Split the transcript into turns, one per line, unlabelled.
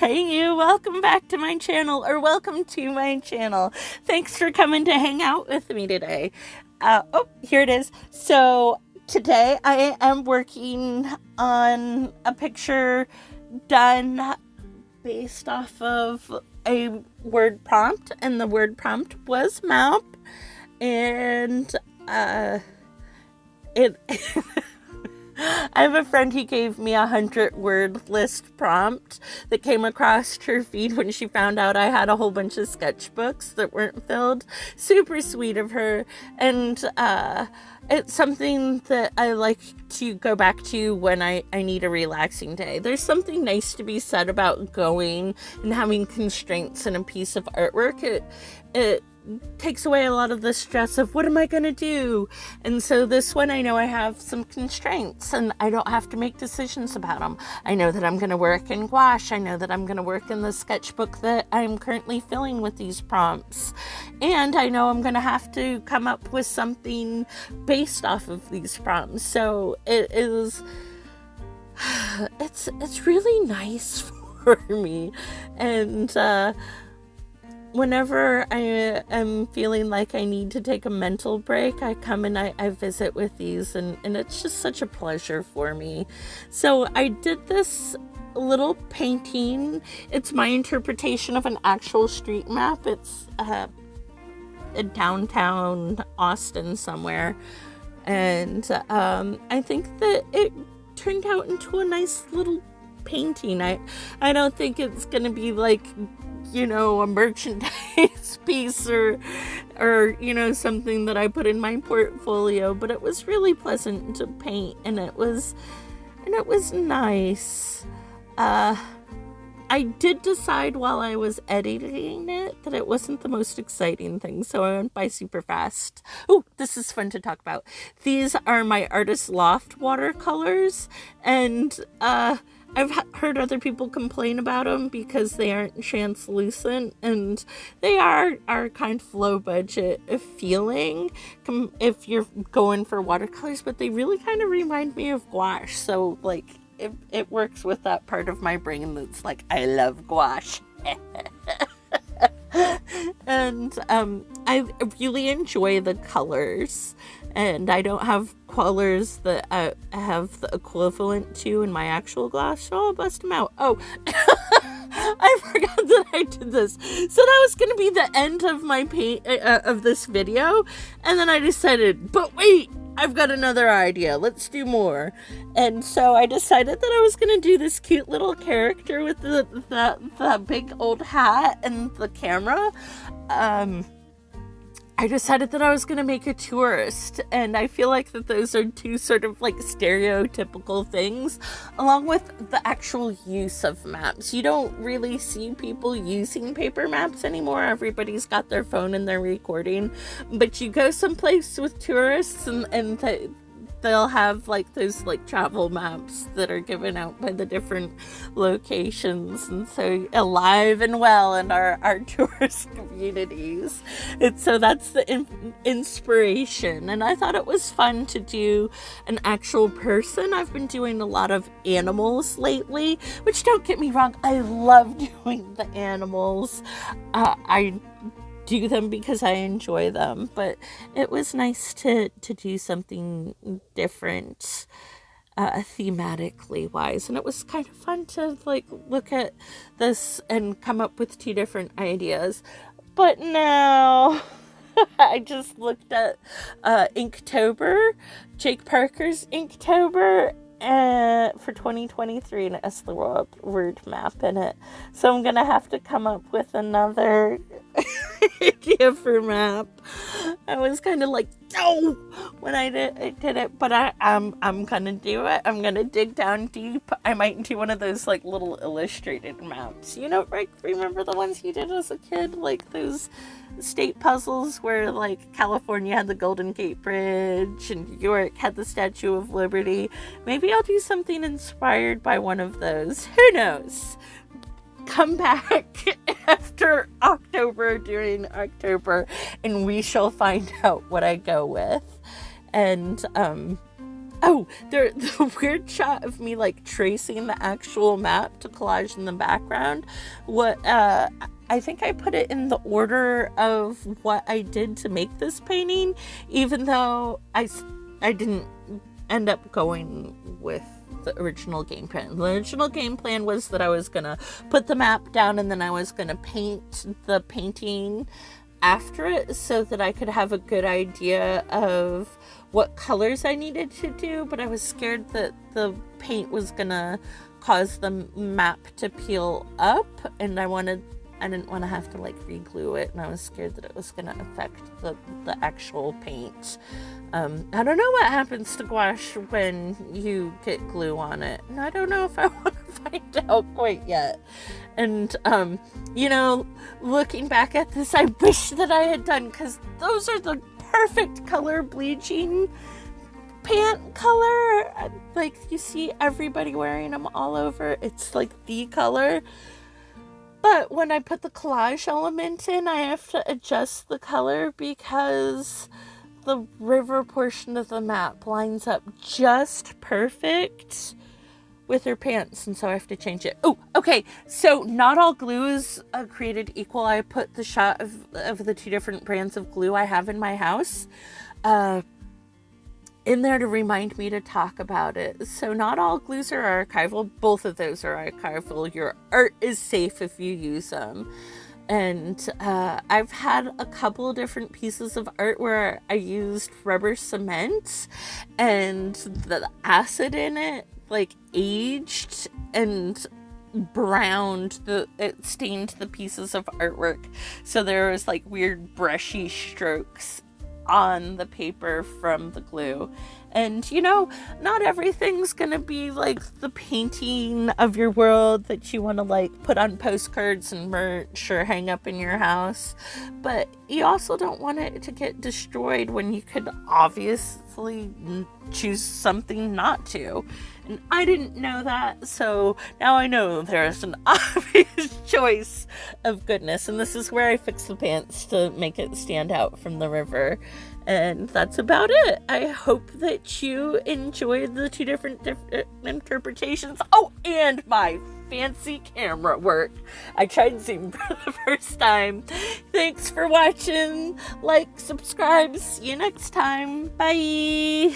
Hey you, welcome back to my channel, or welcome to my channel. Thanks for coming to hang out with me today. Here it is. So today I am working on a picture done based off of a word prompt, and the word prompt was map, and it I have a friend who gave me 100-word list prompt that came across her feed when she found out I had a whole bunch of sketchbooks that weren't filled. Super sweet of her, and it's something that I like to go back to when I need a relaxing day. There's something nice to be said about going and having constraints in a piece of artwork. It takes away a lot of the stress of what am I going to do? And so this one, I know I have some constraints and I don't have to make decisions about them. I know that I'm going to work in gouache. I know that I'm going to work in the sketchbook that I'm currently filling with these prompts. And I know I'm going to have to come up with something based off of these prompts. So it's really nice for me. And, whenever I am feeling like I need to take a mental break, I come and I visit with these, and it's just such a pleasure for me. So I did this little painting. It's my interpretation of an actual street map. It's in downtown Austin somewhere. And I think that it turned out into a nice little painting. I don't think it's going to be like, you know, a merchandise piece or something that I put in my portfolio, but it was really pleasant to paint, and it was nice. I did decide while I was editing it that it wasn't the most exciting thing, so I went by super fast. Oh, this is fun to talk about. These are my Artist Loft watercolors, and I've heard other people complain about them because they aren't translucent, and they are kind of low budget feeling if you're going for watercolors, but they really kind of remind me of gouache. So like it works with that part of my brain that's like, I love gouache. And I really enjoy the colors, and I don't have colors that I have the equivalent to in my actual glass, so I'll bust them out. Oh, I forgot that I did this. So that was going to be the end of my of this video, and then I decided, but wait, I've got another idea. Let's do more. And so I decided that I was going to do this cute little character with the big old hat and the camera. I decided that I was going to make a tourist, and I feel like that those are two sort of like stereotypical things, along with the actual use of maps. You don't really see people using paper maps anymore. Everybody's got their phone and they're recording, but you go someplace with tourists and they'll have like those like travel maps that are given out by the different locations, and so alive and well in our tourist communities. And so that's the inspiration, and I thought it was fun to do an actual person. I've been doing a lot of animals lately, which, don't get me wrong, I love doing the animals. I do them because I enjoy them, but it was nice to do something different thematically wise, and it was kind of fun to like look at this and come up with two different ideas. But now I just looked at Inktober, Jake Parker's Inktober, for 2023, and it has the word map in it. So I'm gonna have to come up with another idea for map. I was kind of like, no, when I did it, but I'm gonna do it. I'm gonna dig down deep. I might do one of those like little illustrated maps. You know, right? Remember the ones you did as a kid, like those state puzzles where like California had the Golden Gate Bridge and New York had the Statue of Liberty. Maybe I'll do something inspired by one of those. Who knows? Come back after October, during October, and we shall find out what I go with. And Oh, the weird shot of me like tracing the actual map to collage in the background. I think I put it in the order of what I did to make this painting, even though I didn't end up going with the original game plan. The original game plan was that I was gonna put the map down and then I was gonna paint the painting after it so that I could have a good idea of what colors I needed to do, but I was scared that the paint was gonna cause the map to peel up, and I didn't want to have to like re-glue it, and I was scared that it was gonna affect the actual paint. I don't know what happens to gouache when you get glue on it, and I don't know if I want to find out quite yet. And looking back at this, I wish that I had done, because those are the perfect color bleaching pant color. Like, you see everybody wearing them all over. It's like the color. But when I put the collage element in, I have to adjust the color because the river portion of the map lines up just perfect with her pants, and so I have to change it. Oh, okay, so not all glue is created equal. I put the shot of the two different brands of glue I have in my house in there to remind me to talk about it. So not all glues are archival. Both of those are archival. Your art is safe if you use them. And I've had a couple of different pieces of art where I used rubber cement, and the acid in it like aged and browned it stained the pieces of artwork, so there was like weird brushy strokes on the paper from the glue. And not everything's gonna be like the painting of your world that you want to like put on postcards and merch or hang up in your house, but you also don't want it to get destroyed when you could obviously choose something not to. And I didn't know that, so now I know there's an obvious choice of goodness, and this is where I fix the pants to make it stand out from the river. And that's about it. I hope that you enjoyed the two different interpretations. Oh, and my fancy camera work. I tried Zoom for the first time. Thanks for watching. Like, subscribe. See you next time. Bye.